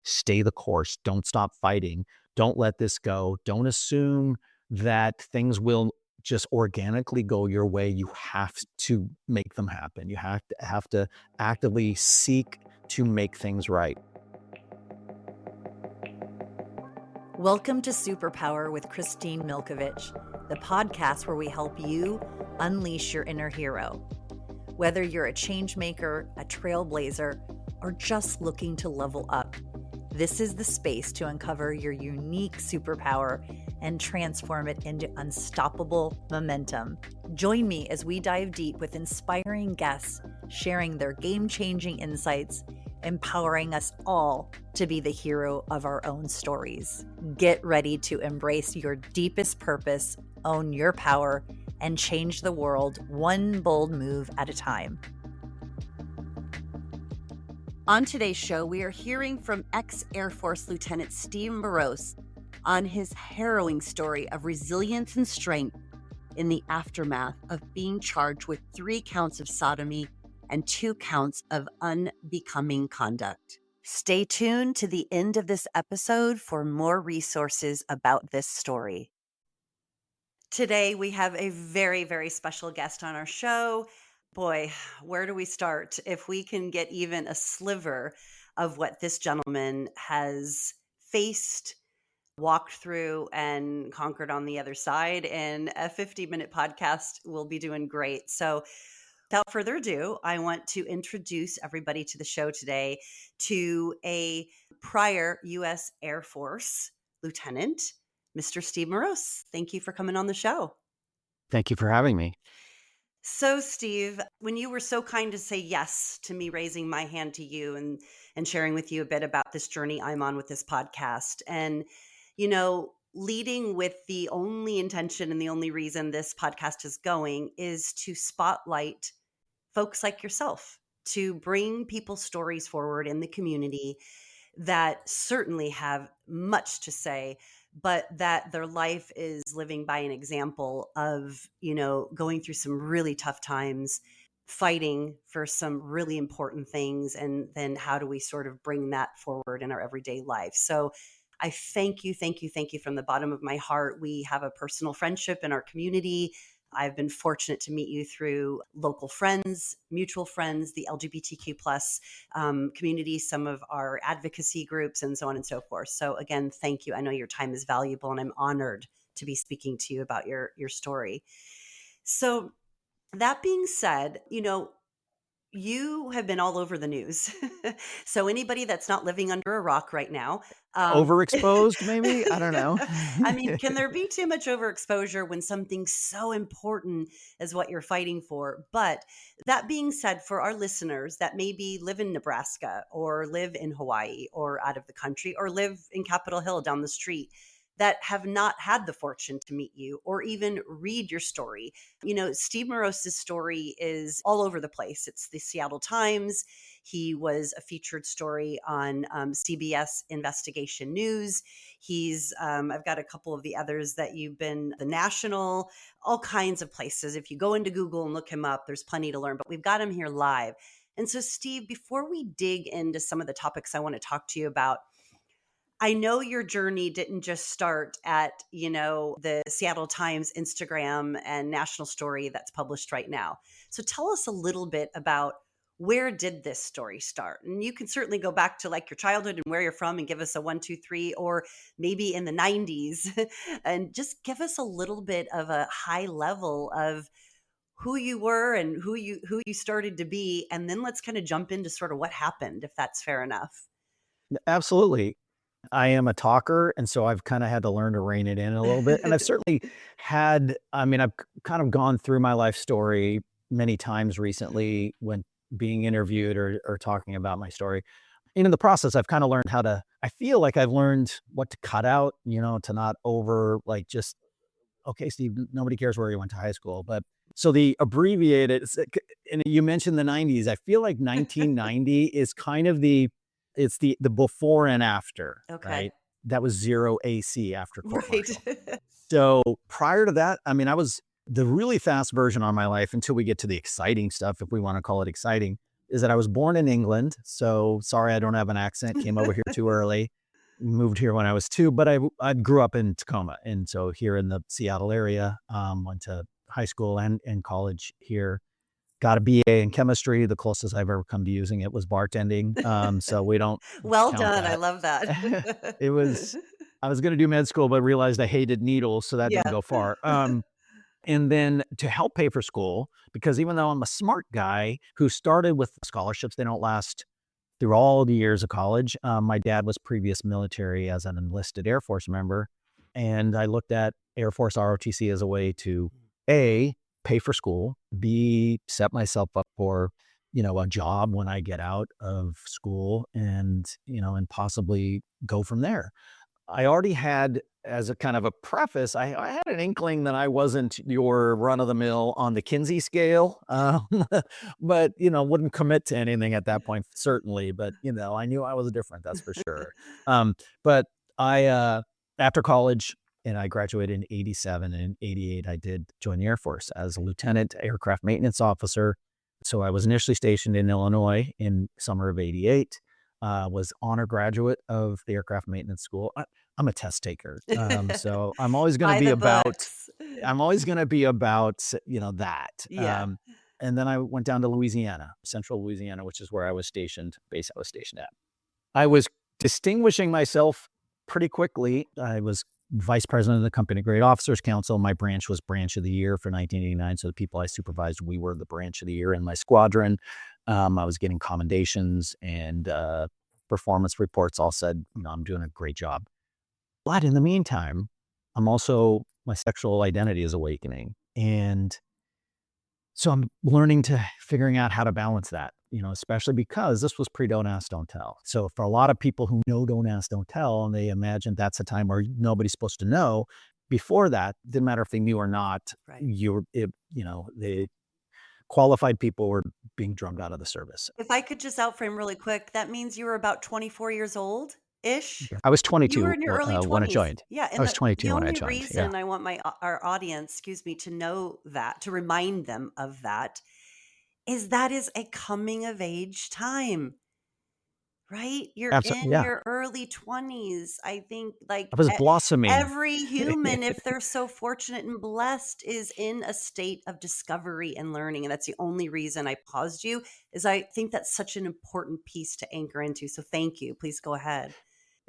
stay the course. Don't stop fighting. Don't let this go. Don't assume that things will just organically go your way. You have to make them happen. You have to actively seek to make things right. Welcome to Superpower with Kristine Milkovich, the podcast where we help you unleash your inner hero. Whether you're a change maker, a trailblazer, or just looking to level up, this is the space to uncover your unique superpower and transform it into unstoppable momentum. Join me as we dive deep with inspiring guests, sharing their game-changing insights, empowering us all to be the hero of our own stories. Get ready to embrace your deepest purpose, own your power, and change the world one bold move at a time. On today's show, we are hearing from ex-Air Force Lieutenant Steve Marose on his harrowing story of resilience and strength in the aftermath of being charged with 3 counts of sodomy and 2 counts of unbecoming conduct. Stay tuned to the end of this episode for more resources about this story. Today, we have a very, very special guest on our show. Boy, where do we start? If we can get even a sliver of what this gentleman has faced, walked through, and conquered on the other side in a 50-minute podcast, we'll be doing great. So without further ado, I want to introduce everybody to the show today to a prior U.S. Air Force lieutenant, Mr. Steve Marose. Thank you for coming on the show. Thank you for having me. So, Steve, when you were so kind to say yes to me raising my hand to you and sharing with you a bit about this journey I'm on with this podcast, and, leading with the only intention and the only reason this podcast is going is to spotlight folks like yourself, to bring people's stories forward in the community that certainly have much to say, but that their life is living by an example of, going through some really tough times, fighting for some really important things, and then how do we sort of bring that forward in our everyday life. So I thank you from the bottom of my heart. We have a personal friendship in our community. I've been fortunate to meet you through local friends, mutual friends, the LGBTQ plus community, some of our advocacy groups, and so on and so forth. So again, thank you. I know your time is valuable, and I'm honored to be speaking to you about your story. So that being said, you have been all over the news. So anybody that's not living under a rock right now. Overexposed, maybe? I don't know. I mean, can there be too much overexposure when something so important is what you're fighting for? But that being said, for our listeners that maybe live in Nebraska or live in Hawaii or out of the country or live in Capitol Hill down the street, that have not had the fortune to meet you or even read your story. Steve Marose's story is all over the place. It's the Seattle Times. He was a featured story on CBS Investigation News. I've got a couple of the others that you've been, the National, all kinds of places. If you go into Google and look him up, there's plenty to learn, but we've got him here live. And so, Steve, before we dig into some of the topics I want to talk to you about, I know your journey didn't just start at, the Seattle Times Instagram and national story that's published right now. So tell us a little bit about where did this story start? And you can certainly go back to like your childhood and where you're from and give us a 1, 2, 3, or maybe in the 90s and just give us a little bit of a high level of who you were and who you started to be. And then let's kind of jump into sort of what happened, if that's fair enough. Absolutely. I am a talker, and so I've kind of had to learn to rein it in a little bit. And I've certainly I've kind of gone through my life story many times recently when being interviewed or talking about my story. And in the process, I've kind of learned I feel like I've learned what to cut out, to not just, okay, Steve, nobody cares where you went to high school. But so the abbreviated, and you mentioned the 90s, I feel like 1990 is kind of it's the before and after, Okay. right? That was 0 AC after court Right. martial. So prior to that, I was the really fast version on my life until we get to the exciting stuff, if we want to call it exciting, is that I was born in England. So sorry, I don't have an accent. Came over here too early. Moved here when I was 2, but I grew up in Tacoma, and so here in the Seattle area. Went to high school and college here. Got a BA in chemistry. The closest I've ever come to using it was bartending. So we don't Well count done. I that. love that. It was I was going to do med school, but realized I hated needles, so that didn't Yeah. go far. And then to help pay for school, because even though I'm a smart guy who started with scholarships, they don't last through all the years of college. My dad was previous military as an enlisted Air Force member, and I looked at Air Force ROTC as a way to A, pay for school, B, set myself up for, a job when I get out of school and possibly go from there. I already had, as a kind of a preface, I had an inkling that I wasn't your run-of-the-mill on the Kinsey scale, but, wouldn't commit to anything at that point, certainly, but, I knew I was different, that's for sure. But after college, and I graduated in '87, and in '88, I did join the Air Force as a lieutenant aircraft maintenance officer. So I was initially stationed in Illinois in summer of '88, was honor graduate of the aircraft maintenance school. I'm a test taker. So I'm always going to By be the about, books. that. Yeah. And then I went down to Louisiana, central Louisiana, which is where I was stationed, base I was stationed at. I was distinguishing myself pretty quickly. I was vice president of the Company Grade Officers Council. My branch was branch of the year for 1989. So the people I supervised, we were the branch of the year in my squadron. I was getting commendations and performance reports all said, I'm doing a great job. But in the meantime, my sexual identity is awakening. And so I'm figuring out how to balance that, especially because this was pre Don't Ask, Don't Tell. So for a lot of people who know Don't Ask, Don't Tell, and they imagine that's a time where nobody's supposed to know, before that, didn't matter if they knew or not, Right. the qualified people were being drummed out of the service. If I could just outframe really quick, that means you were about 24 years old ish. I was You were 22 in your early when I 20s. joined. Yeah, I and was the 22 when I only joined. Yeah. reason I want our audience, excuse me, to know that, to remind them of that, is that is a coming of age time, right? You're Absolutely. in Yeah. your early 20s. I think like I was blossoming. every human, if they're so fortunate and blessed, is in a state of discovery and learning. And that's the only reason I paused you, is I think that's such an important piece to anchor into. So thank you. Please go ahead.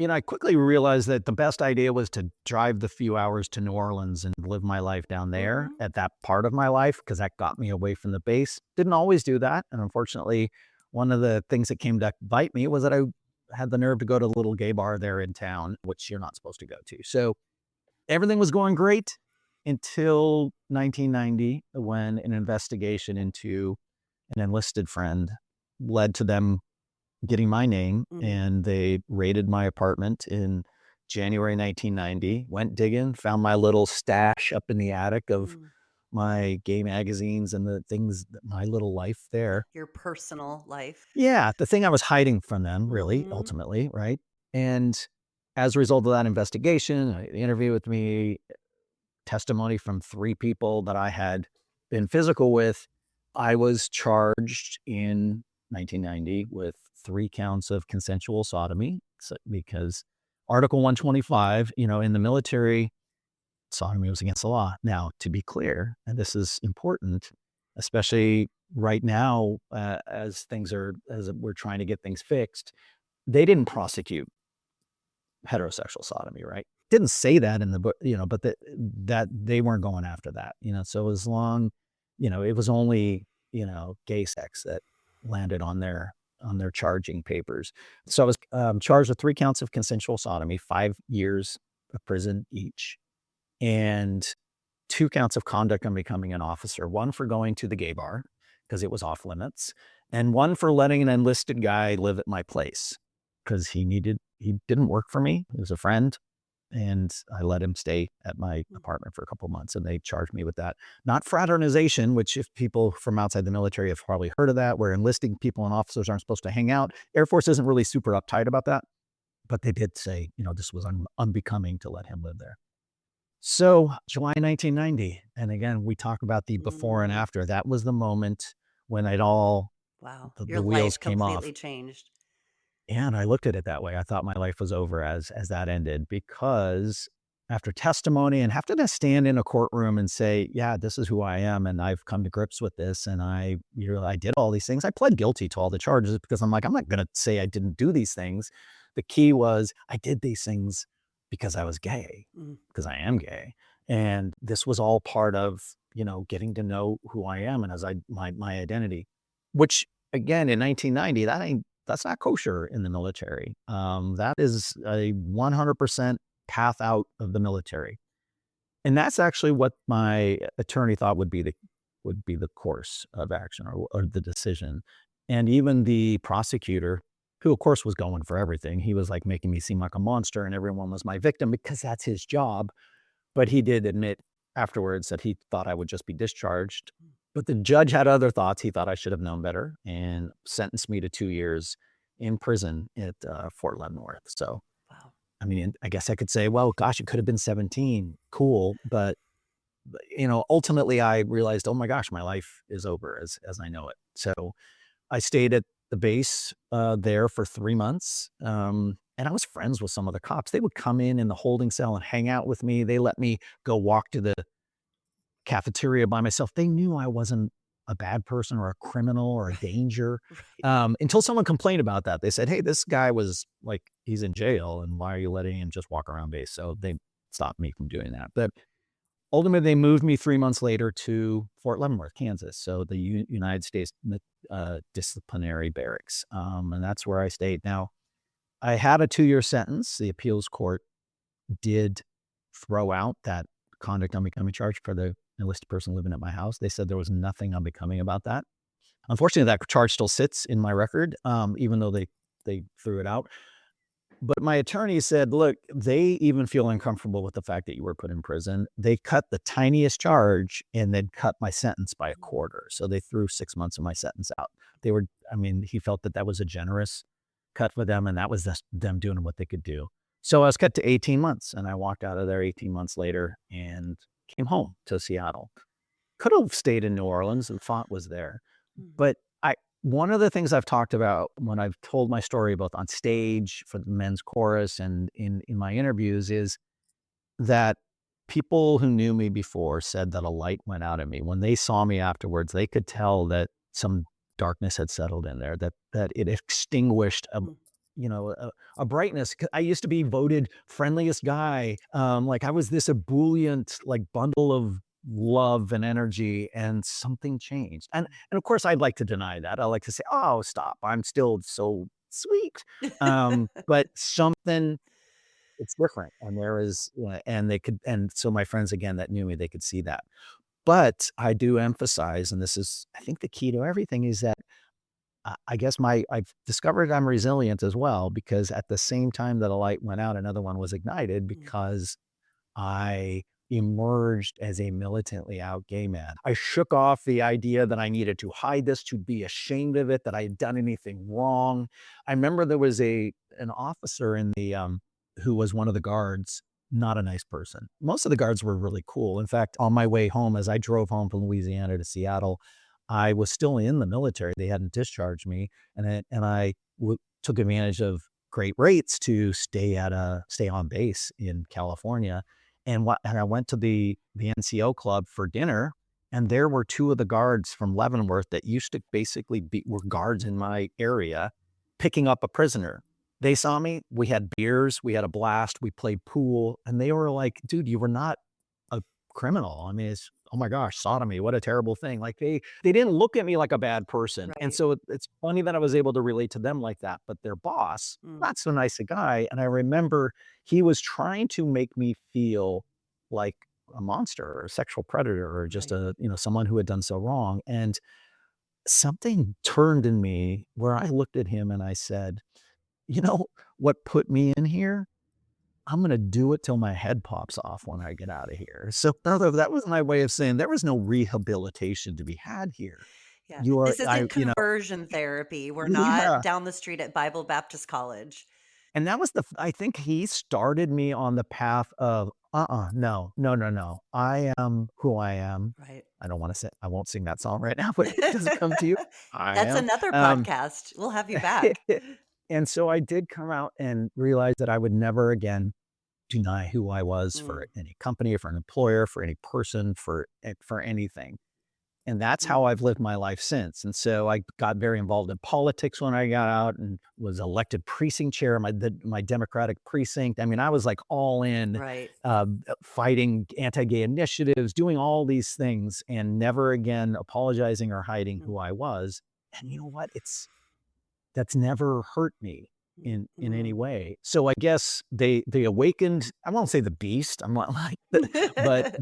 I quickly realized that the best idea was to drive the few hours to New Orleans and live my life down there Mhm. at that part of my life, because that got me away from the base. Didn't always do that. And unfortunately, one of the things that came to bite me was that I had the nerve to go to the little gay bar there in town, which you're not supposed to go to. So everything was going great until 1990, when an investigation into an enlisted friend led to them getting my name, Mm, and they raided my apartment in January 1990, went digging, found my little stash up in the attic of mm. my gay magazines and the things, my little life there. Your personal life. Yeah, the thing I was hiding from them, really, Mhm. ultimately, right? And as a result of that investigation, the interview with me, testimony from 3 people that I had been physical with, I was charged in 1990 with 3 counts of consensual sodomy, because Article 125, in the military, sodomy was against the law. Now, to be clear, and this is important, especially right now, as we're trying to get things fixed, they didn't prosecute heterosexual sodomy, right? Didn't say that in the book, but that they weren't going after that, so as long, it was only, gay sex that landed on their charging papers. So I was charged with 3 counts of consensual sodomy, 5 years of prison each, and 2 counts of conduct on becoming an officer, 1 for going to the gay bar because it was off limits, and 1 for letting an enlisted guy live at my place because he didn't work for me. He was a friend, and I let him stay at my apartment for a couple months, and they charged me with that. Not fraternization, which if people from outside the military have probably heard of that, where enlisting people and officers aren't supposed to hang out. Air Force isn't really super uptight about that, but they did say, this was unbecoming to let him live there. So July 1990, and again, we talk about the before and Mm. after. That was the moment when it all Wow. The Your wheels life came off. completely changed. And I looked at it that way. I thought my life was over as that ended because after testimony and having to stand in a courtroom and say, "Yeah, this is who I am, and I've come to grips with this, and I did all these things." I pled guilty to all the charges because I'm like, I'm not gonna say I didn't do these things. The key was I did these things because I was gay, Mm. because I am gay, and this was all part of, getting to know who I am and as my identity, which again in 1990, that's not kosher in the military. That is a 100% path out of the military. And that's actually what my attorney thought would be the course of action or the decision. And even the prosecutor, who of course was going for everything, he was like making me seem like a monster and everyone was my victim because that's his job. But he did admit afterwards that he thought I would just be discharged. But the judge had other thoughts. He thought I should have known better and sentenced me to 2 years in prison at Fort Leavenworth. So, Wow. I mean, I guess I could say, well, gosh, it could have been 17. Cool. But ultimately I realized, oh my gosh, my life is over as I know it. So I stayed at the base there for 3 months. And I was friends with some of the cops. They would come in the holding cell and hang out with me. They let me go walk to the cafeteria by myself. They knew I wasn't a bad person or a criminal or a danger, Right. until someone complained about that. They said, "Hey, this guy was like, he's in jail, and why are you letting him just walk around base?" So they stopped me from doing that. But ultimately, they moved me 3 months later to Fort Leavenworth, Kansas. So the United States disciplinary barracks, and that's where I stayed. Now, I had a 2-year sentence. The appeals court did throw out that conduct unbecoming charge for the enlisted person living at my house. They said there was nothing unbecoming about that. Unfortunately, that charge still sits in my record, even though they threw it out. But my attorney said, "Look, they even feel uncomfortable with the fact that you were put in prison. They cut the tiniest charge and then cut my sentence by a quarter. So they threw 6 months of my sentence out." I mean, he felt that that was a generous cut for them, and that was just them doing what they could do. So I was cut to 18 months, and I walked out of there 18 months later and came home to Seattle. Could have stayed in New Orleans, the font was there. Mhm. But one of the things I've talked about when I've told my story both on stage for the men's chorus and in my interviews is that people who knew me before said that a light went out of me. When they saw me afterwards, they could tell that some darkness had settled in there, that it extinguished Mm. a brightness. I used to be voted friendliest guy. Like I was this ebullient, like bundle of love and energy, and something changed. And of course I'd like to deny that. I like to say, "Oh, stop. I'm still so sweet." But something it's different, and there is and they could and so my friends, again, that knew me, they could see that. But I do emphasize, and this is, I think, the key to everything is that I guess I've discovered I'm resilient as well because at the same time that a light went out, another one was ignited Mm. because I emerged as a militantly out gay man. I shook off the idea that I needed to hide this, to be ashamed of it, that I had done anything wrong. I remember there was an officer in the who was one of the guards, not a nice person. Most of the guards were really cool. In fact, on my way home, as I drove home from Louisiana to Seattle, I was still in the military. They hadn't discharged me, and I took advantage of great rates to stay on base in California. And I went to the NCO club for dinner, and there were 2 of the guards from Leavenworth that used to basically were guards in my area picking up a prisoner. They saw me, we had beers, we had a blast, we played pool, and they were like, "Dude, you were not a criminal." I mean, it's, oh my gosh, sodomy, what a terrible thing. Like they didn't look at me like a bad person. And Right. so it's funny that I was able to relate to them like that, but their boss, Mm. not so nice a guy. And I remember he was trying to make me feel like a monster or a sexual predator or just Right. someone who had done so wrong. And something turned in me where I looked at him and I said, "You know what put me in here? I'm gonna do it till my head pops off when I get out of here." So, that was my way of saying there was no rehabilitation to be had here. Yeah. You are This I isn't conversion therapy. We're not Yeah, down the street at Bible Baptist College. and that was I think he started me on the path of No, no, no, no. I am who I am. Right. I won't sing that song right now, but does it come to you? I That's am. another Um, podcast. We'll have you back. and so I did come out and realize that I would never again deny who I was for Mm, any company, for an employer, for any person, for anything. And that's mm, how I've lived my life since. And so I got very involved in politics when I got out and was elected precinct chair of my Democratic precinct. I mean, I was like all in, right. fighting anti-gay initiatives, doing all these things, and never again apologizing or hiding Mm, who I was. And you know what? That's never hurt me mm, in any mm. way. So I guess they awakened, I won't say the beast, I'm not like that, but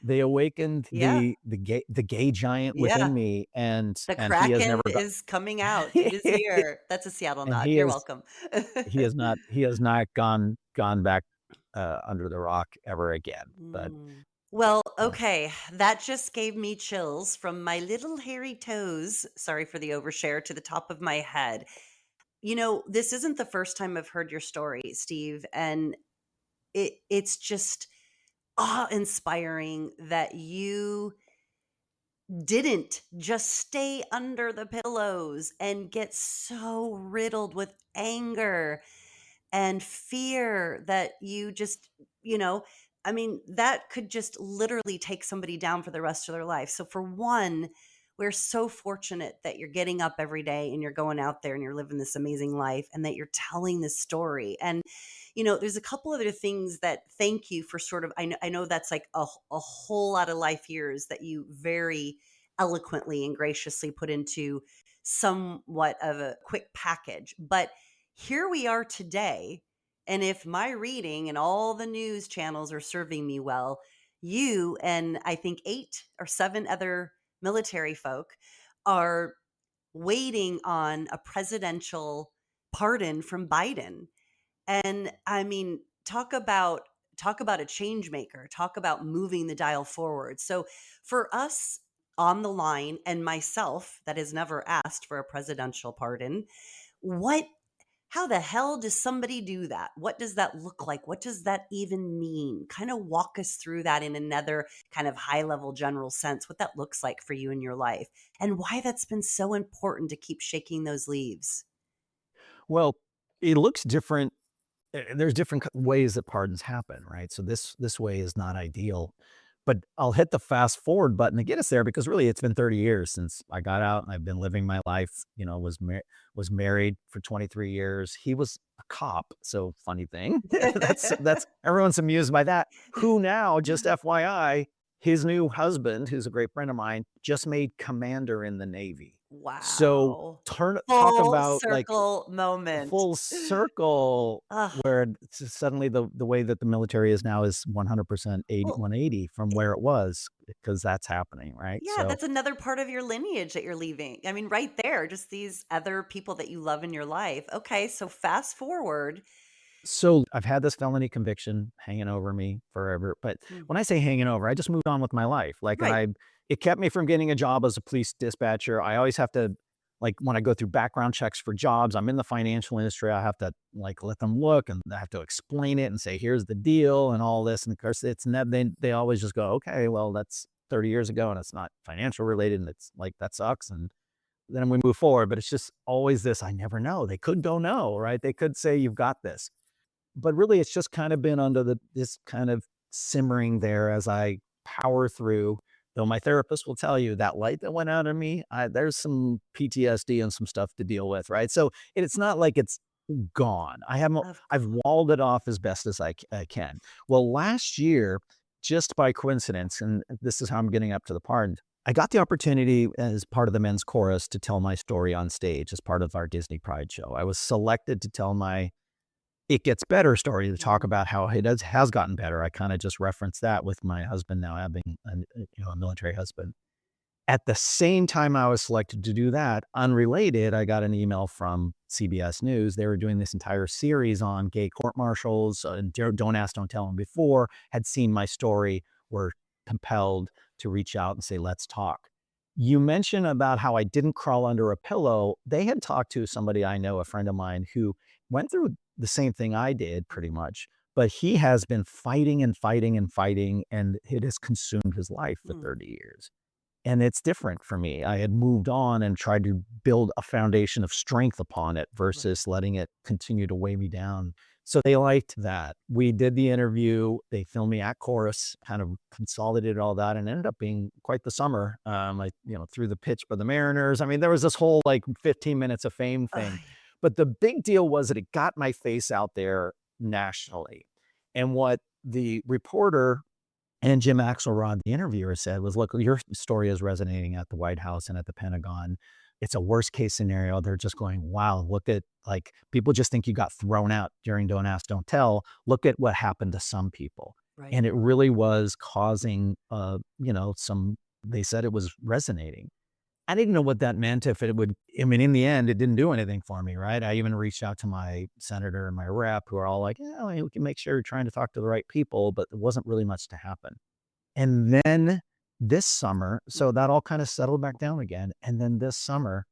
they awakened Yeah, the gay giant yeah. within me, The and he has Kraken never got is coming out. It is here. That's a Seattle and nod. You're welcome. he has not gone back, under the rock ever again. But, Mm. Well, uh okay. That just gave me chills from my little hairy toes. Sorry for the overshare to the top of my head. This isn't the first time I've heard your story, Steve, and it's just awe-inspiring that you didn't just stay under the pillows and get so riddled with anger and fear that you just, you know, I mean, that could just literally take somebody down for the rest of their life. So, for one, we're so fortunate that you're getting up every day and you're going out there and you're living this amazing life and that you're telling this story. And, there's a couple other things that thank you for sort of, I know that's like a whole lot of life years that you very eloquently and graciously put into somewhat of a quick package. But here we are today. And if my reading and all the news channels are serving me well, you and I think 8 or 7 other military folk are waiting on a presidential pardon from Biden. And I mean, talk about a change maker, talk about moving the dial forward. So for us on the line and myself that has never asked for a presidential pardon, what how the hell does somebody do that? What does that look like? What does that even mean? Kind of walk us through that in another kind of high level general sense, what that looks like for you in your life and why that's been so important to keep shaking those leaves. well, it looks different. There's different ways that pardons happen, right? So this way is not ideal, but I'll hit the fast forward button to get us there because really it's been 30 years since I got out and I've been living my life. Was married for 23 years. He was a cop, so funny thing. That's everyone's amused by that. Who now, just FYI, his new husband, who's a great friend of mine, just made commander in the Navy. So Wow. talk Full about like circle moment. full circle Ah, where suddenly the way that the military is now is 100% 80 well, 180 from where it was because that's happening, right? yeah, that's another part of your lineage that you're leaving. I mean, right there, just these other people that you love in your life. Okay, so fast forward. So I've had this felony conviction hanging over me forever, but Mm, when I say hanging over, I just moved on with my life. right. It kept me from getting a job as a police dispatcher. I always have to, like, when I go through background checks for jobs, I'm in the financial industry. I have to like let them look and I have to explain it and say, here's the deal and all this. And of course, they always just go, okay, well, that's 30 years ago and it's not financial related. And it's like, that sucks. And then we move forward. But it's just always this, I never know. They could go no, right? They could say, you've got this. But really, it's just kind of been under this kind of simmering there as I power through. Though my therapist will tell you that light that went out of me, there's some PTSD and some stuff to deal with, right? So it's not like it's gone. Of I've course. walled it off as best as I can. Well, last year, just by coincidence, and this is how I'm getting up to the part, I got the opportunity as part of the men's chorus to tell my story on stage as part of our Disney Pride show. I was selected to tell my it gets better story to talk Mhm. about how it has gotten better. I kinda just referenced that with my husband now having a military husband. At the same time I was selected to do that, unrelated, I got an email from CBS News. They were doing this entire series on gay court martials, and Don't Ask, Don't Tell 'Em before, had seen my story, were compelled to reach out and say, "Let's talk." You mentioned about how I didn't crawl under a pillow. They had talked to somebody I know, a friend of mine, who went through the same thing I did pretty much, But he has been fighting and fighting and fighting, and it has consumed his life for Mm, 30 years. And it's different for me. I had moved on and tried to build a foundation of strength upon it right. versus letting it continue to weigh me down. So they liked that. We did the interview. They filmed me at chorus, kind of consolidated all that, and ended up being quite the summer. I, threw the pitch for the Mariners. I mean, there was this whole like 15 minutes of fame thing. Ay, But the big deal was that it got my face out there nationally. And what the reporter and Jim Axelrod, the interviewer, said was, "Look, your story is resonating at the White House and at the Pentagon. It's a worst case scenario. They're just going, wow, look at like people just think you got thrown out during Don't Ask, Don't Tell. Look at what happened to some people." right. And it really was causing, some, they said it was resonating. I didn't know what that meant if it would, I mean, in the end, it didn't do anything for me, right? I even reached out to my senator and my rep who are all like, yeah, we can make sure you're trying to talk to the right people, but there wasn't really much to happen. And then this summer, so Mhm. that all kind of settled back down again. And then this summer,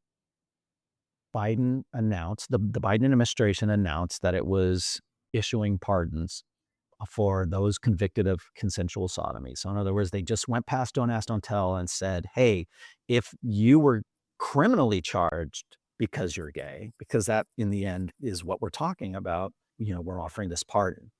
Biden announced, the Biden administration announced that it was issuing pardons for those convicted of consensual sodomy. So in other words, they just went past Don't Ask, Don't Tell and said, hey, if you were criminally charged because you're gay, because that in the end is what we're talking about, we're offering this pardon.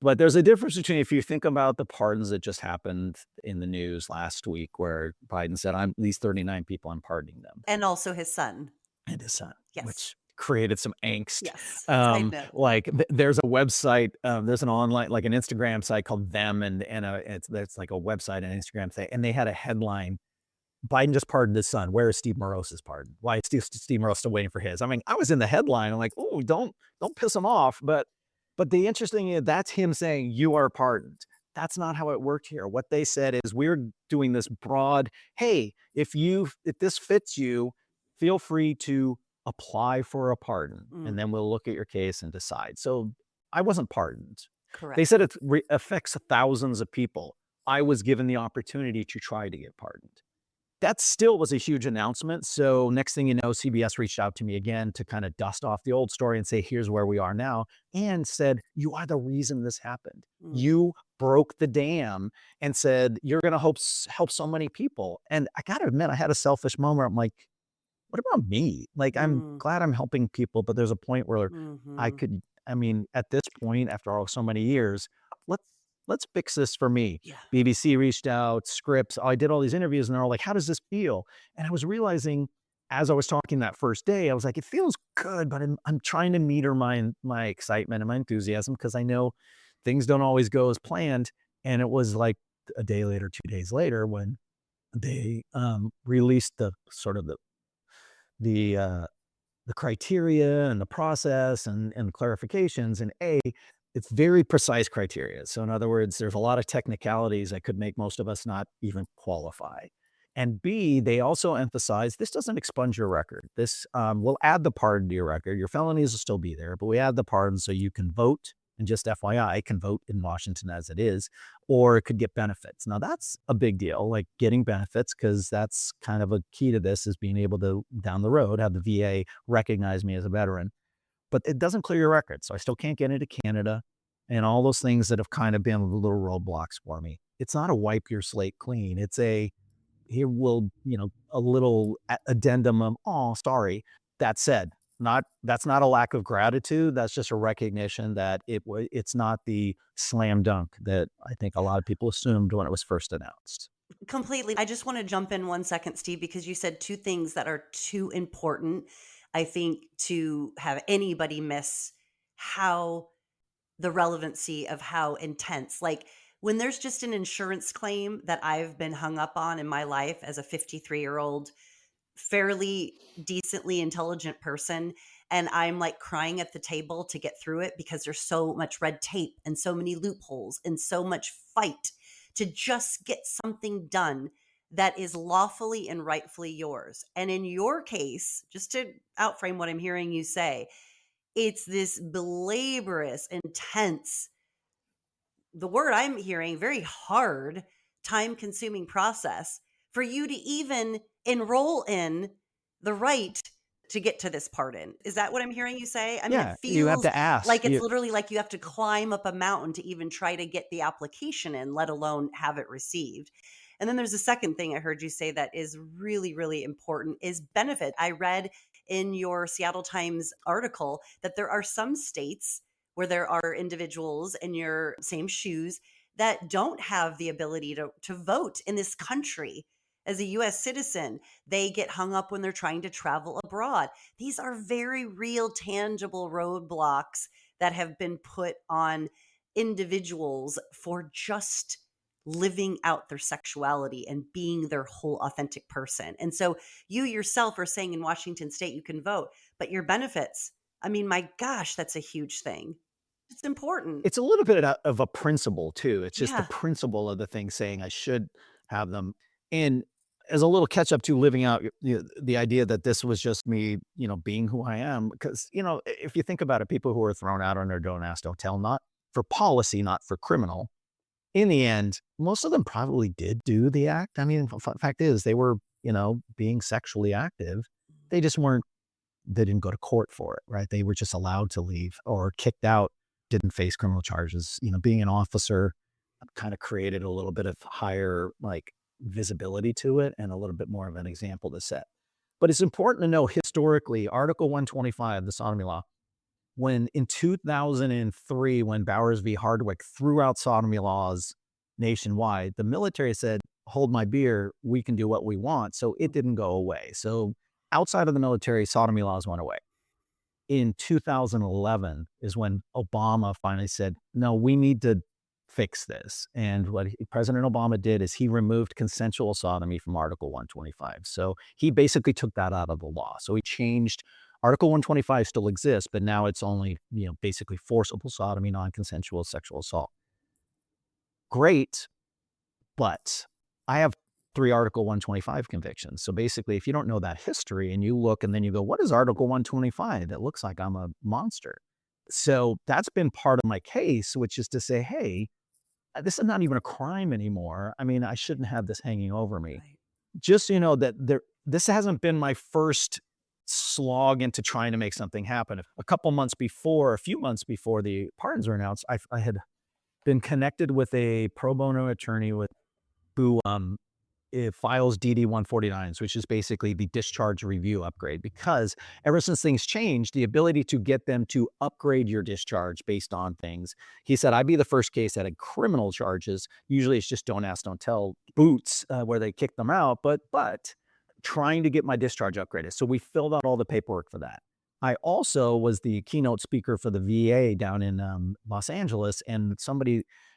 But there's a difference between if you think about the pardons that just happened in the news last week where Biden said, I'm these 39 people, I'm pardoning them, And also his son. and his son, Yes. which created some angst. Yes. Side note. There's a website, there's an online, like an Instagram site called Them, it's like a website and Instagram thing, and they had a headline, Biden just pardoned his son. Where is Steve Marose's pardon? Why is Steve Marose still waiting for his? I mean, I was in the headline. I'm like, oh, don't piss him off. But the interesting is that's him saying you are pardoned. That's not how it worked here. What they said is we're doing this broad, hey, if this fits you, feel free to apply for a pardon, and Mm, then we'll look at your case and decide. So I wasn't pardoned. They correct. said it affects thousands of people. I was given the opportunity to try to get pardoned. That still was a huge announcement. So next thing you know, CBS reached out to me again to kind of dust off the old story and say, here's where we are now, and said, you are the reason this happened. Mm, You broke the dam and said, you're going to help so many people. And I got to admit, I had a selfish moment. I'm like, what about me? Like, I'm mm, glad I'm helping people, but there's a point where I mhm. could, I mean, at this point, after all so many years, let's let's fix this for me. Yeah. BBC reached out, Scripps. I did all these interviews, and they're all like, "How does this feel?" And I was realizing as I was talking that first day, I was like, "It feels good," but I'm trying to meter my excitement and my enthusiasm because I know things don't always go as planned. And it was like a day later, 2 days later, when they released the sort of the uh, the criteria and the process and clarifications. And it's very precise criteria. So in other words, there's a lot of technicalities that could make most of us not even qualify. And B, they also emphasize this doesn't expunge your record. This will add the pardon to your record. Your felonies will still be there, but we add the pardon so you can vote. And just FYI, can vote in Washington as it is, or it could get benefits. Now that's a big deal, like getting benefits, because that's kind of a key to this is being able to down the road have the VA recognize me as a veteran. But it doesn't clear your record, so I still can't get into Canada and all those things that have kind of been little roadblocks for me. It's not a wipe your slate clean. It's a here will, a little addendum of, oh, sorry. That said, that's not a lack of gratitude. That's just a recognition that it's not the slam dunk that I think a lot of people assumed when it was first announced. Completely. I just want to jump in 1 second, Steve, because you said two things that are too important, I think, to have anybody miss how the relevancy of how intense. Like when there's just an insurance claim that I've been hung up on in my life as a 53-year-old fairly decently intelligent person, and I'm like crying at the table to get through it because there's so much red tape and so many loopholes and so much fight to just get something done that is lawfully and rightfully yours. And in your case, just to outframe what I'm hearing you say, it's this belaborious, intense, the word I'm hearing, very hard, time consuming process for you to even enroll in the right to get to this pardon. Is that what I'm hearing you say? I mean, it Yeah, you have feels to ask. like it's literally like you have to climb up a mountain to even try to get the application in, let alone have it received. And then there's a second thing I heard you say that is really, really important is benefit. I read in your Seattle Times article that there are some states where there are individuals in your same shoes that don't have the ability to vote in this country. As a US citizen, they get hung up when they're trying to travel abroad. These are very real, tangible roadblocks that have been put on individuals for just living out their sexuality and being their whole authentic person. And so you yourself are saying in Washington state you can vote, but your benefits, I mean, my gosh, that's a huge thing. It's important. It's a little bit of a principle too. It's just the Yeah. principle of the thing saying I should have them. And as a little catch up to living out the idea that this was just me, being who I am. Because, if you think about it, people who are thrown out on their don't ask, don't tell, not for policy, not for criminal, in the end, most of them probably did do the act. I mean, fact is, they were, being sexually active. They just weren't, they didn't go to court for it, right? They were just allowed to leave or kicked out, didn't face criminal charges. Being an officer kind of created a little bit of higher, like, visibility to it and a little bit more of an example to set. But it's important to know historically, Article 125, the sodomy law, when in 2003, when Bowers v. Hardwick threw out sodomy laws nationwide, the military said, hold my beer, we can do what we want. So it didn't go away. So outside of the military, sodomy laws went away. In 2011 is when Obama finally said, no, we need to fix this. And what President Obama did is he removed consensual sodomy from Article 125. So he basically took that out of the law. So he changed Article 125 still exists, but now it's only, basically forcible sodomy, non-consensual sexual assault. Great, but I have 3 Article 125 convictions. So basically, if you don't know that history and you look and then you go, what is Article 125? That looks like I'm a monster. So that's been part of my case, which is to say, hey, this is not even a crime anymore. I mean, I shouldn't have this hanging over me. Right. Just so you know that this hasn't been my first slog into trying to make something happen. A few months before the pardons were announced, I had been connected with a pro bono attorney who it files DD 149s, which is basically the discharge review upgrade. Because ever since things changed, the ability to get them to upgrade your discharge based on things, he said, I'd be the first case that had criminal charges. Usually it's just don't ask, don't tell boots where they kick them out, but trying to get my discharge upgraded. So we filled out all the paperwork for that. I also was the keynote speaker for the VA down in Los Angeles, and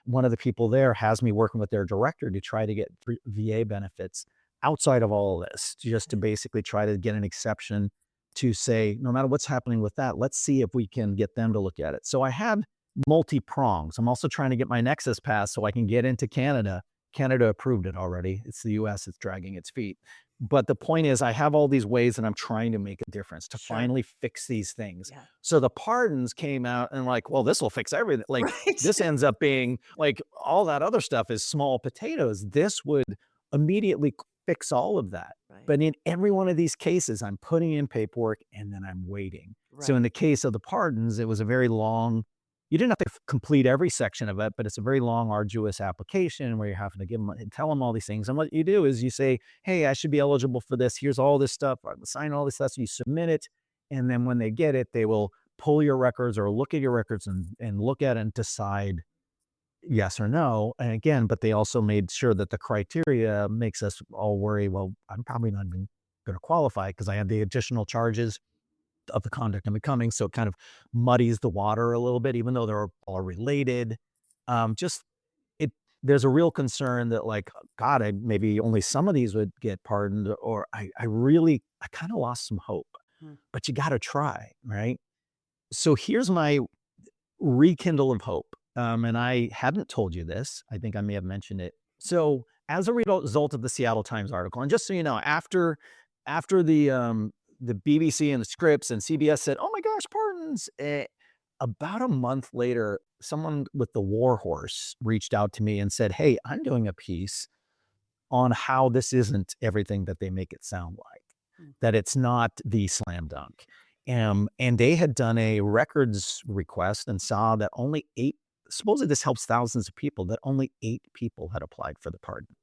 one of the people there has me working with their director to try to get VA benefits outside of all of this, just to basically try to get an exception to say, no matter what's happening with that, let's see if we can get them to look at it. So I had multi-prongs. I'm also trying to get my Nexus pass so I can get into Canada. Canada approved it already. It's the US, it's dragging its feet. But the point is, I have all these ways that I'm trying to make a difference to Sure. finally fix these things. Yeah. So the pardons came out and like, well, this will fix everything. Like Right. this ends up being like all that other stuff is small potatoes. This would immediately fix all of that. Right. But in every one of these cases, I'm putting in paperwork and then I'm waiting. So Right. in the case of the pardons, it was a very long, you didn't have to complete every section of it, but it's a very long, arduous application where you're having to tell them all these things. And what you do is you say, hey, I should be eligible for this. Here's all this stuff. I sign all this stuff. So you submit it. And then when they get it, they will pull your records or look at your records and look at it and decide yes or no. And again, but they also made sure that the criteria makes us all worry, well, I'm probably not even going to qualify because I have the additional charges of the conduct unbecoming. So it kind of muddies the water a little bit, even though they're all related. Just it, there's a real concern that like, God, maybe only some of these would get pardoned, or I kind of lost some hope, Hmm. but you got to try, right? So here's my rekindle of hope. And I hadn't told you this. I think I may have mentioned it. So as a result of the Seattle Times article, and just so you know, after the BBC and the Scripps and CBS said, "Oh my gosh, pardons!" About a month later, someone with the War Horse reached out to me and said, "Hey, I'm doing a piece on how this isn't everything that they make it sound like." that it's not the slam dunk. And they had done a records request and saw that only 8, supposedly this helps thousands of people, that only 8 people had applied for the pardon.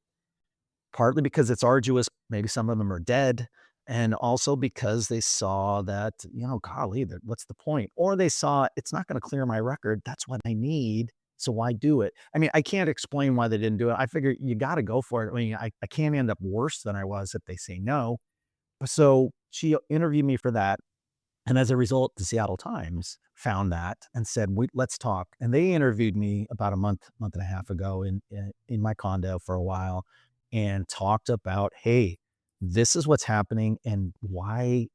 Partly because it's arduous, maybe some of them are dead, and also because they saw that, golly, what's the point? Or they saw it's not gonna clear my record, that's what I need, so why do it? I mean, I can't explain why they didn't do it. I figure you gotta go for it. I mean, I can't end up worse than I was if they say no. So she interviewed me for that. And as a result, the Seattle Times found that and said, let's talk. And they interviewed me about a month and a half ago in my condo for a while and talked about, hey, this is what's happening and why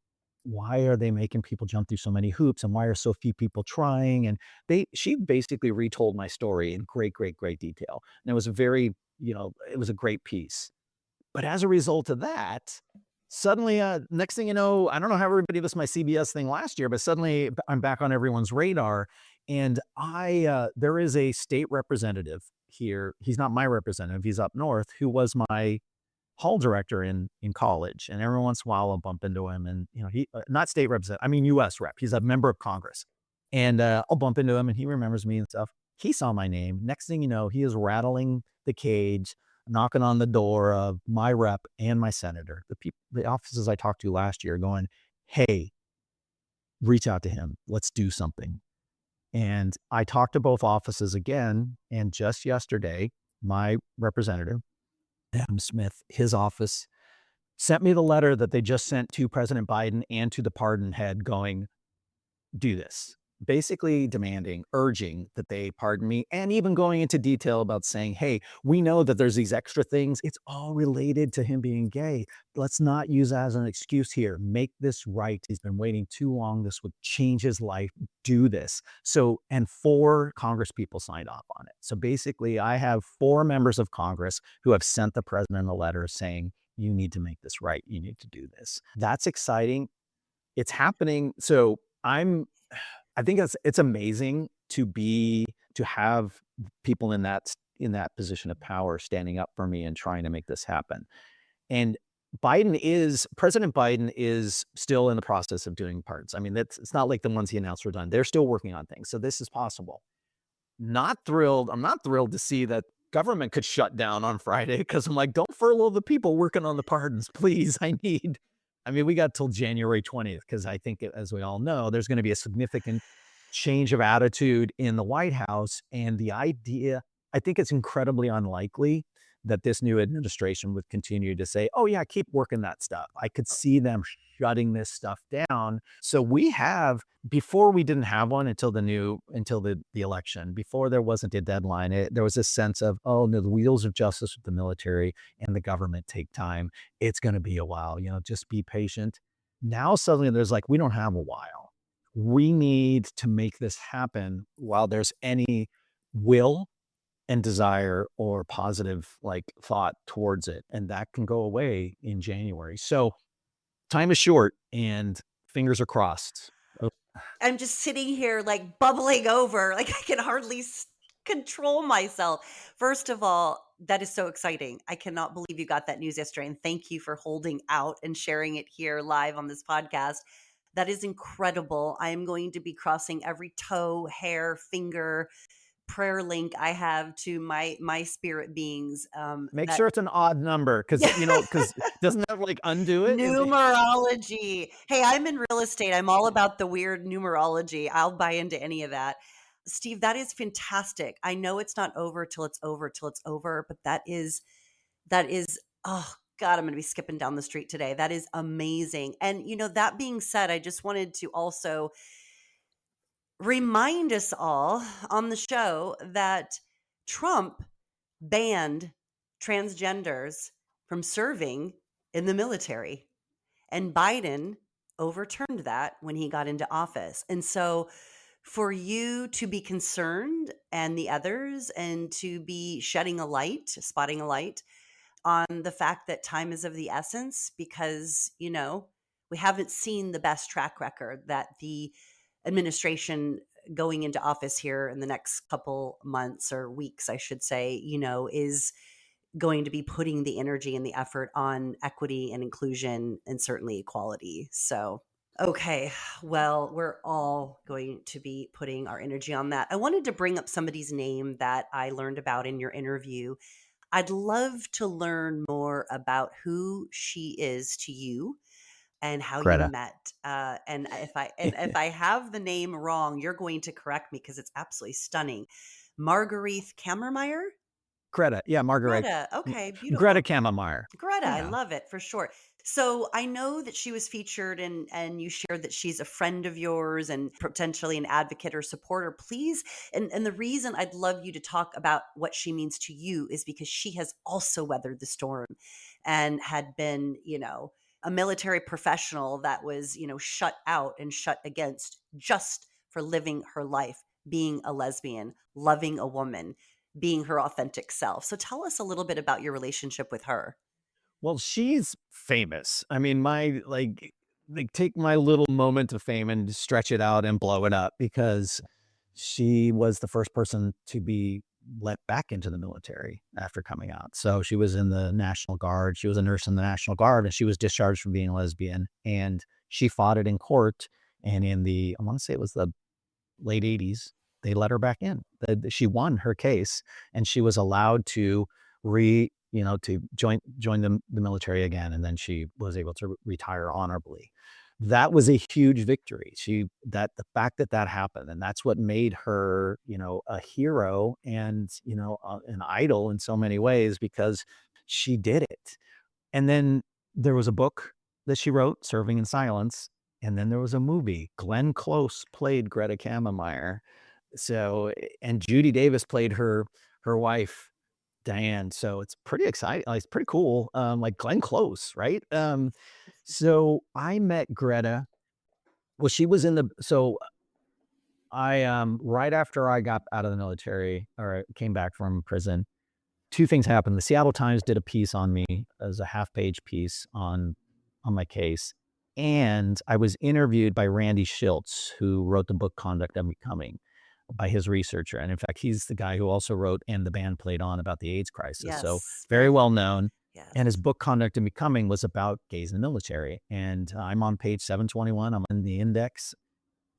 are they making people jump through so many hoops and why are so few people trying? And she basically retold my story in great, great, great detail. And it was it was a great piece. But as a result of that, suddenly, next thing you know, I don't know how everybody listened to my CBS thing last year, but suddenly I'm back on everyone's radar. And there is a state representative here. He's not my representative. He's up north, who was my hall director in college. And every once in a while, I'll bump into him. And he not state representative. I mean, U.S. rep. He's a member of Congress. And I'll bump into him, and he remembers me and stuff. He saw my name. Next thing you know, he is rattling the cage, knocking on the door of my rep and my senator, the offices I talked to last year, going, "Hey, reach out to him. Let's do something." And I talked to both offices again, and just yesterday, my representative, Adam Smith, his office sent me the letter that they just sent to President Biden and to the pardon head going, "Do this." Basically demanding, urging that they pardon me, and even going into detail about saying, "Hey, we know that there's these extra things. It's all related to him being gay. Let's not use that as an excuse here. Make this right. He's been waiting too long. This would change his life. Do this." So, and 4 Congress people signed off on it. So basically, I have 4 members of Congress who have sent the president a letter saying, "You need to make this right. You need to do this." That's exciting. It's happening. So I think it's amazing to have people in that position of power standing up for me and trying to make this happen. And President Biden is still in the process of doing pardons. I mean, it's not like the ones he announced were done. They're still working on things. So this is possible. I'm not thrilled to see that government could shut down on Friday because I'm like, don't furlough the people working on the pardons, please. I mean, we got till January 20th because I think, as we all know, there's going to be a significant change of attitude in the White House. And I think it's incredibly unlikely that this new administration would continue to say, "Oh, yeah, keep working that stuff." I could see them shutting this stuff down. So before we didn't have one until the election, before there wasn't a deadline, there was this sense of, oh, no, the wheels of justice with the military and the government take time. It's going to be a while, just be patient. Now, suddenly there's like, we don't have a while. We need to make this happen while there's any will and desire or positive thought towards it. And that can go away in January. So time is short and fingers are crossed. Oh, I'm just sitting here like bubbling over, like I can hardly control myself. First of all, that is so exciting. I cannot believe you got that news yesterday. And thank you for holding out and sharing it here live on this podcast. That is incredible. I am going to be crossing every toe, hair, finger, prayer link I have to my spirit beings. make That sure it's an odd number because doesn't that undo it? numerology. Hey, I'm in real estate. I'm all about the weird numerology. I'll buy into any of that. Steve, that is fantastic. I know it's not over till it's over till it's over, but that is oh God, I'm going to be skipping down the street today. That is amazing. And that being said, I just wanted to also remind us all on the show that Trump banned transgenders from serving in the military. And Biden overturned that when he got into office. And so for you to be concerned and the others and to be spotting a light on the fact that time is of the essence because, we haven't seen the best track record that the administration going into office here in the next couple months or weeks, I should say, is going to be putting the energy and the effort on equity and inclusion and certainly equality. So, okay, well, we're all going to be putting our energy on that. I wanted to bring up somebody's name that I learned about in your interview. I'd love to learn more about who she is to you and how you Greta. met. And if I have the name wrong, you're going to correct me because it's absolutely stunning. Marguerite Kammermeyer? Greta, yeah, Margaret. Greta. Okay, Greta beautiful. Kammermeyer. Greta, I Yeah. love it for sure. So I know that she was featured and you shared that she's a friend of yours and potentially an advocate or supporter. Please, and the reason I'd love you to talk about what she means to you is because she has also weathered the storm and had been, a military professional that was, shut out and shut against just for living her life, being a lesbian, loving a woman, being her authentic self. So tell us a little bit about your relationship with her. Well, she's famous. I mean, take my little moment of fame and stretch it out and blow it up because she was the first person to be let back into the military after coming out. So she was in the National Guard. She was a nurse in the National Guard and she was discharged from being a lesbian. And she fought it in court. And I want to say it was the late 80s, they let her back in. She won her case and she was allowed to to join the military again. And then she was able to retire honorably. That was a huge victory. The fact that that happened, and that's what made her, a hero and, an idol in so many ways because she did it. And then there was a book that she wrote, Serving in Silence, and then there was a movie. Glenn Close played Greta Kammermeyer. So, and Judy Davis played her wife, Diane. So it's pretty exciting. It's pretty cool. Like Glenn Close, right? So I met Greta. Well, she was in the so I right after I got out of the military or I came back from prison, two things happened. The Seattle Times did a piece on me as a half-page piece on my case, and I was interviewed by Randy Schiltz, who wrote the book Conduct Unbecoming, by his researcher, and in fact, he's the guy who also wrote And the Band Played On about the AIDS crisis, so Yes, very very well known, and his yes. book Conduct Unbecoming was about gays in the military, and I'm on page 721, I'm in the index.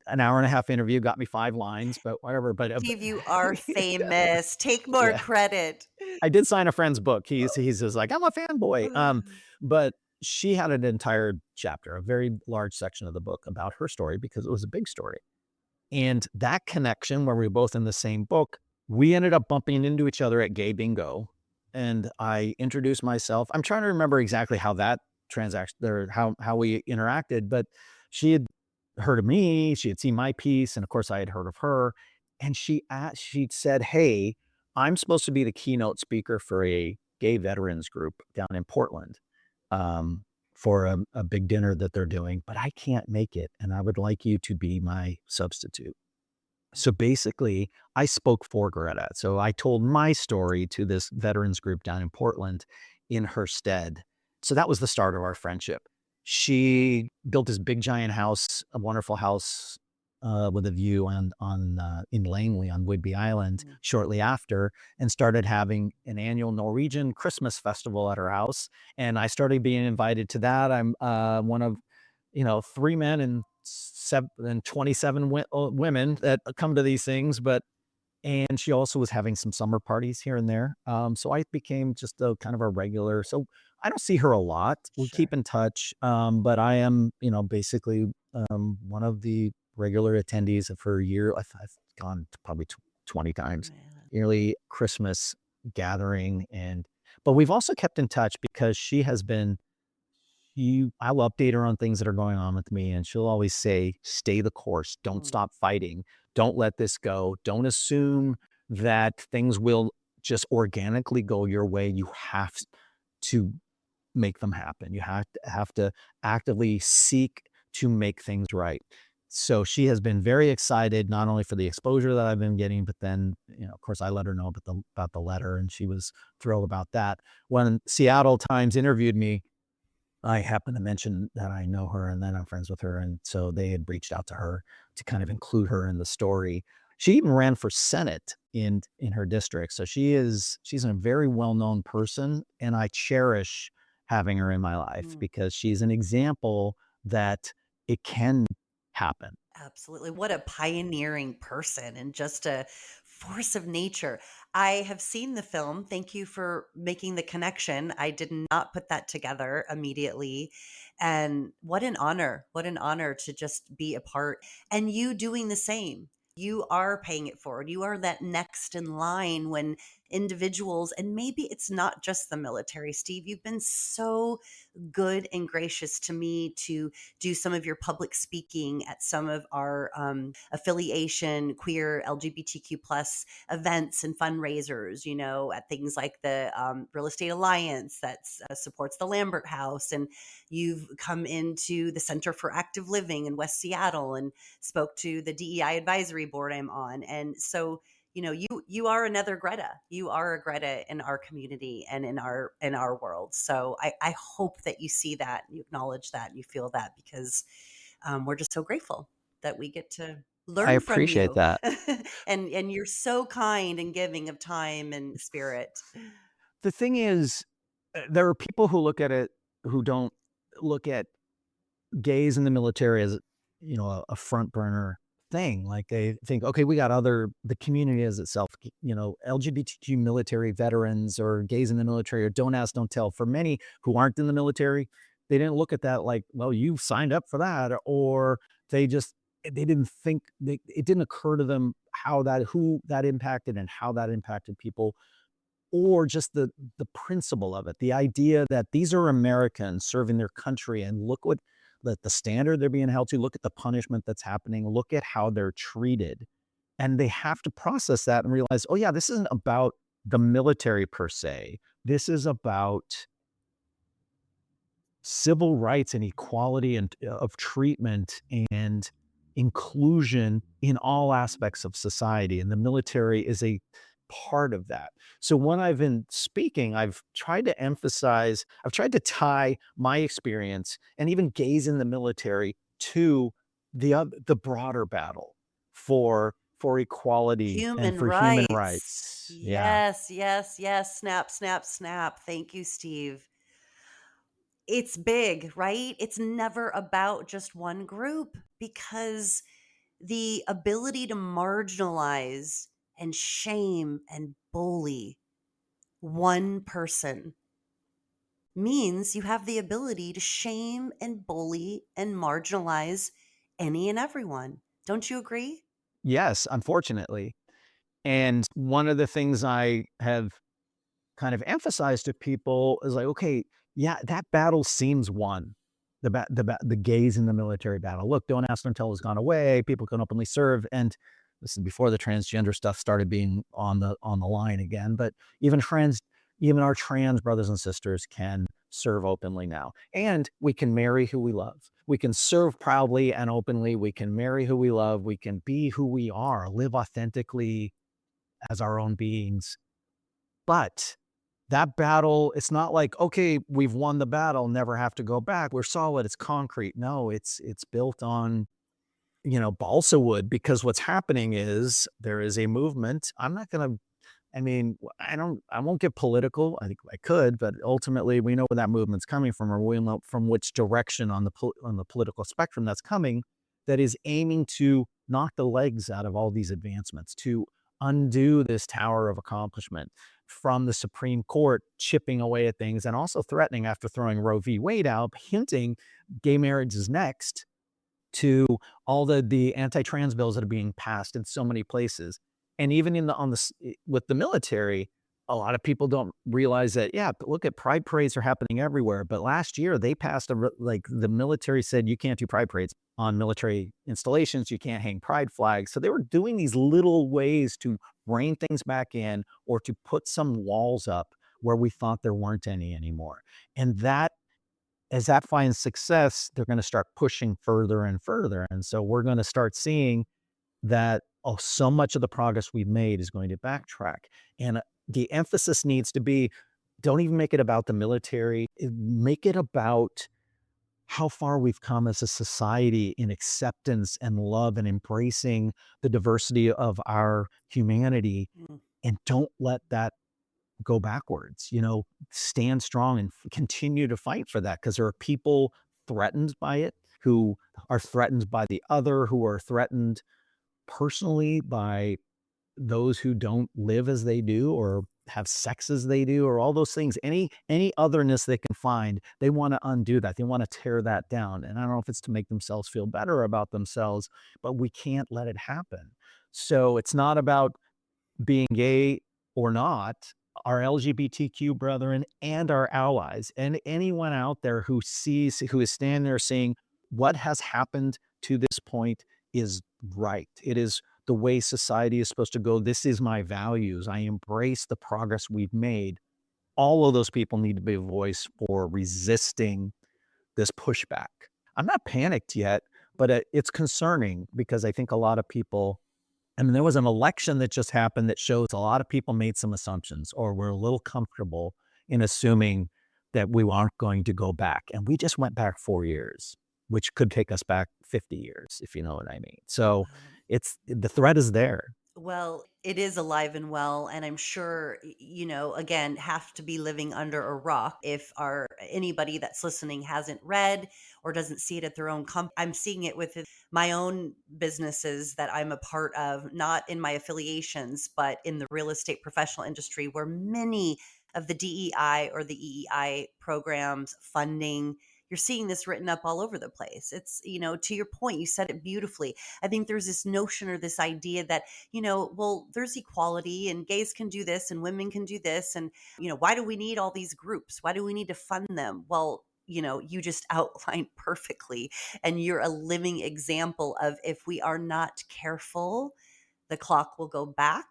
An hour and a half interview, got me 5 lines, but whatever, Steve, you are famous. Take more yeah. credit. I did sign a friend's book. He's just like, "I'm a fanboy." But she had an entire chapter, a very large section of the book about her story because it was a big story. And that connection where we were both in the same book, we ended up bumping into each other at gay bingo. And I introduced myself. I'm trying to remember exactly how that transaction or how we interacted, but she had heard of me, she had seen my piece, and of course I had heard of her. And she said, "Hey, I'm supposed to be the keynote speaker for a gay veterans group down in Portland. Um, for a big dinner that they're doing, but I can't make it, and I would like you to be my substitute." So basically, I spoke for Greta. So I told my story to this veterans group down in Portland in her stead. So that was the start of our friendship. She built this big giant house, a wonderful house with a view in Langley on Whidbey Island Mm. shortly after, and started having an annual Norwegian Christmas festival at her house. And I started being invited to that. I'm one of 3 men and 27 women that come to these things, and she also was having some summer parties here and there. So I became just a kind of a regular. So I don't see her a lot. We Sure. keep in touch, but I am, basically one of the regular attendees of her year. I've gone to probably 20 times, Man. yearly Christmas gathering, but we've also kept in touch because she has been I'll update her on things that are going on with me, and she'll always say, "Stay the course. Don't Mm. stop fighting. Don't let this go. Don't assume that things will just organically go your way. You have to make them happen. You have to actively seek to make things right." So she has been very excited, not only for the exposure that I've been getting, but then, of course, I let her know about the letter, and she was thrilled about that. When Seattle Times interviewed me, I happened to mention that I know her and that I'm friends with her, and so they had reached out to her to kind of include her in the story. She even ran for Senate in her district. So she's a very well-known person, and I cherish having her in my life Mm. because she's an example that it can happen. Absolutely. What a pioneering person and just a force of nature. I have seen the film. Thank you for making the connection. I did not put that together immediately. And what an honor. What an honor to just be a part and you doing the same. You are paying it forward. You are that next in line when individuals, and maybe it's not just the military, Steve, you've been so good and gracious to me to do some of your public speaking at some of our affiliation queer LGBTQ plus events and fundraisers, you know, at things like the Real Estate Alliance that supports the Lambert House. And you've come into the Center for Active Living in West Seattle and spoke to the DEI advisory board I'm on. And so, you know, you are another Greta. You are a Greta in our community and in our world. So I hope that you see that, you acknowledge that, you feel that, because we're just so grateful that we get to I learn from appreciate you. that. And you're so kind and giving of time and spirit. The thing is, there are people who look at it who don't look at gays in the military as, a front burner thing. Like they think, okay, we got the community as itself, LGBTQ military veterans or gays in the military or don't ask, don't tell. For many who aren't in the military, they didn't look at that like, well, you signed up for that, or they didn't think it didn't occur to them who that impacted and how that impacted people, or just the principle of it, the idea that these are Americans serving their country, and look what the standard they're being held to, look at the punishment that's happening, look at how they're treated. And they have to process that and realize, oh yeah, this isn't about the military per se. This is about civil rights and equality and of treatment and inclusion in all aspects of society. And the military is a part of that. So when I've been speaking, I've tried to tie my experience and even gaze in the military to the broader battle for equality and Human for human rights. rights. Yeah. Yes, yes, yes. Snap, snap, snap. Thank you, Steve. It's big, right? It's never about just one group because the ability to marginalize and shame and bully one person means you have the ability to shame and bully and marginalize any and everyone. Don't you agree? Yes, unfortunately. And one of the things I have kind of emphasize to people is like, okay, yeah, that battle seems won. The gays in the military battle. Look, don't ask until has gone away. People can openly serve, and this is before the transgender stuff started being on the line again. But even our trans brothers and sisters can serve openly now, and we can marry who we love. We can serve proudly and openly. We can marry who we love. We can be who we are, live authentically as our own beings. But that battle, it's not like, okay, we've won the battle, never have to go back. We're solid, it's concrete. No, it's built on, balsa wood, because what's happening is there is a movement. I'm not gonna I mean, I won't get political. I think I could, but ultimately we know where that movement's coming from, or we know from which direction on the political spectrum that's coming, that is aiming to knock the legs out of all these advancements, to undo this tower of accomplishment from the Supreme Court, chipping away at things and also threatening, after throwing Roe v. Wade out, hinting gay marriage is next, to all the anti-trans bills that are being passed in so many places. And even with the military, a lot of people don't realize that, yeah, but look at pride parades are happening everywhere. But last year they passed like the military said, you can't do pride parades on military installations. You can't hang pride flags. So they were doing these little ways to rein things back in, or to put some walls up where we thought there weren't any anymore. And as that finds success, they're going to start pushing further and further. And so we're going to start seeing that, oh, so much of the progress we've made is going to backtrack. And the emphasis needs to be, don't even make it about the military. Make it about how far we've come as a society in acceptance and love and embracing the diversity of our humanity, Mm. and don't let that go backwards. Stand strong and continue to fight for that, because there are people threatened by it, who are threatened by the other, who are threatened personally by those who don't live as they do or have sex as they do, or all those things. Any otherness they can find, they want to undo that. They want to tear that down. And I don't know if it's to make themselves feel better about themselves, but we can't let it happen. So it's not about being gay or not. Our LGBTQ brethren and our allies, and anyone out there who is standing there saying what has happened to this point is right. It is the way society is supposed to go. This is my values. I embrace the progress we've made. All of those people need to be a voice for resisting this pushback. I'm not panicked yet, but it's concerning, because I think a lot of people, I mean, there was an election that just happened that shows a lot of people made some assumptions, or were a little comfortable in assuming that we aren't going to go back. And we just went back 4 years, which could take us back 50 years, if you know what I mean. So Um, the threat is there. Well, it is alive and well, and I'm sure, again, have to be living under a rock if our anybody that's listening hasn't read or doesn't see it at their own company. I'm seeing it with my own businesses that I'm a part of, not in my affiliations, but in the real estate professional industry, where many of the DEI or the EEI programs, funding, you're seeing this written up all over the place. It's, to your point, you said it beautifully. I think there's this notion or this idea that well, there's equality and gays can do this and women can do this. And, why do we need all these groups? Why do we need to fund them? Well, you just outlined perfectly. And you're a living example of, if we are not careful, the clock will go back,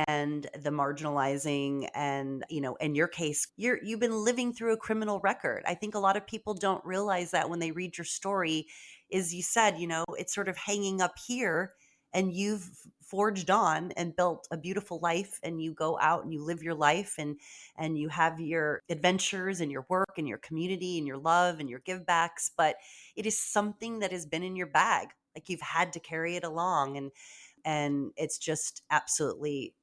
and the marginalizing, and in your case, you've been living through a criminal record. I think a lot of people don't realize that when they read your story. Is, you said, it's sort of hanging up here, and you've forged on and built a beautiful life, and you go out and you live your life, and you have your adventures and your work and your community and your love and your give backs. But it is something that has been in your bag, like you've had to carry it along, and it's just absolutely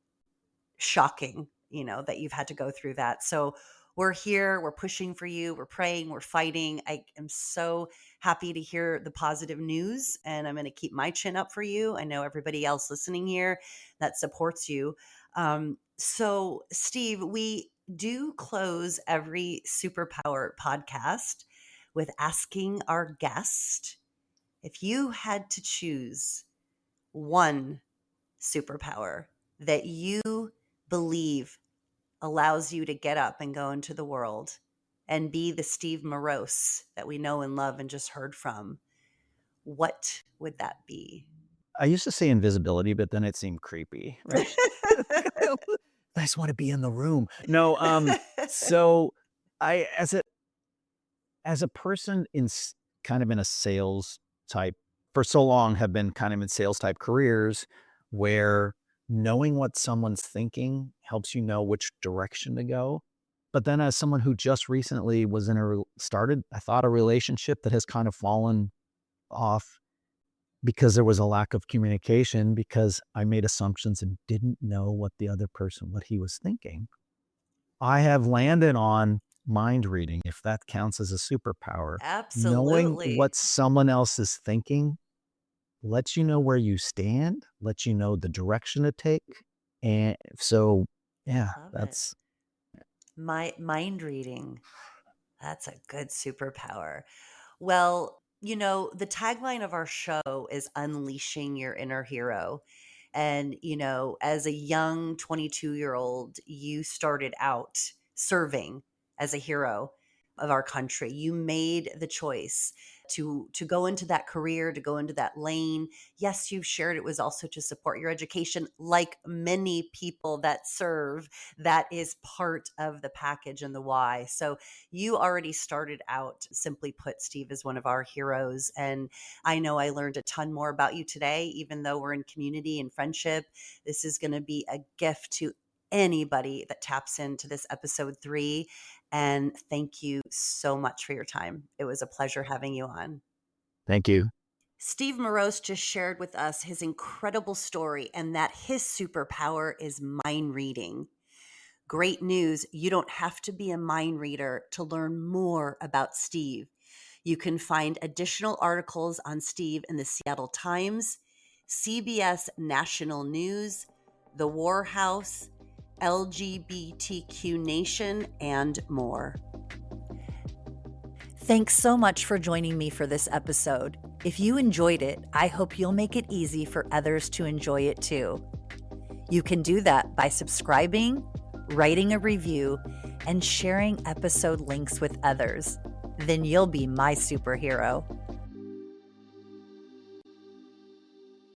shocking, that you've had to go through that. So we're here, we're pushing for you, we're praying, we're fighting. I am so happy to hear the positive news, and I'm going to keep my chin up for you. I know everybody else listening here that supports you. So, Steve, we do close every Superpower podcast with asking our guest, if you had to choose one superpower that you believe allows you to get up and go into the world and be the Steve Marose that we know and love and just heard from, what would that be? I used to say invisibility, but then it seemed creepy, right? I just want to be in the room. No, so I, as a person kind of in a sales type, for so long have been kind of in sales type careers, where knowing what someone's thinking helps you know which direction to go. But then, as someone who just recently was in started, I thought, a relationship that has kind of fallen off because there was a lack of communication, because I made assumptions and didn't know what he was thinking. I have landed on mind reading, if that counts as a superpower. Knowing Absolutely. what someone else is thinking lets you know where you stand, lets you know the direction to take. And so, yeah, Love it. that's My mind reading. That's a good superpower. Well, the tagline of our show is unleashing your inner hero. And, as a young 22-year-old, you started out serving as a hero of our country. You made the choice to go into that career, to go into that lane. Yes, you've shared it was also to support your education, like many people that serve. That is part of the package and the why. So you already started out, simply put, Steve, as one of our heroes. And I know I learned a ton more about you today, even though we're in community and friendship. This is going to be a gift to anybody that taps into this episode 3. And thank you so much for your time. It was a pleasure having you on. Thank you. Steve Marose just shared with us his incredible story and that his superpower is mind reading. Great news. You don't have to be a mind reader to learn more about Steve. You can find additional articles on Steve in the Seattle Times, CBS National News, The War House, LGBTQ Nation, and more. Thanks so much for joining me for this episode. If you enjoyed it, I hope you'll make it easy for others to enjoy it too. You can do that by subscribing, writing a review, and sharing episode links with others. Then you'll be my superhero.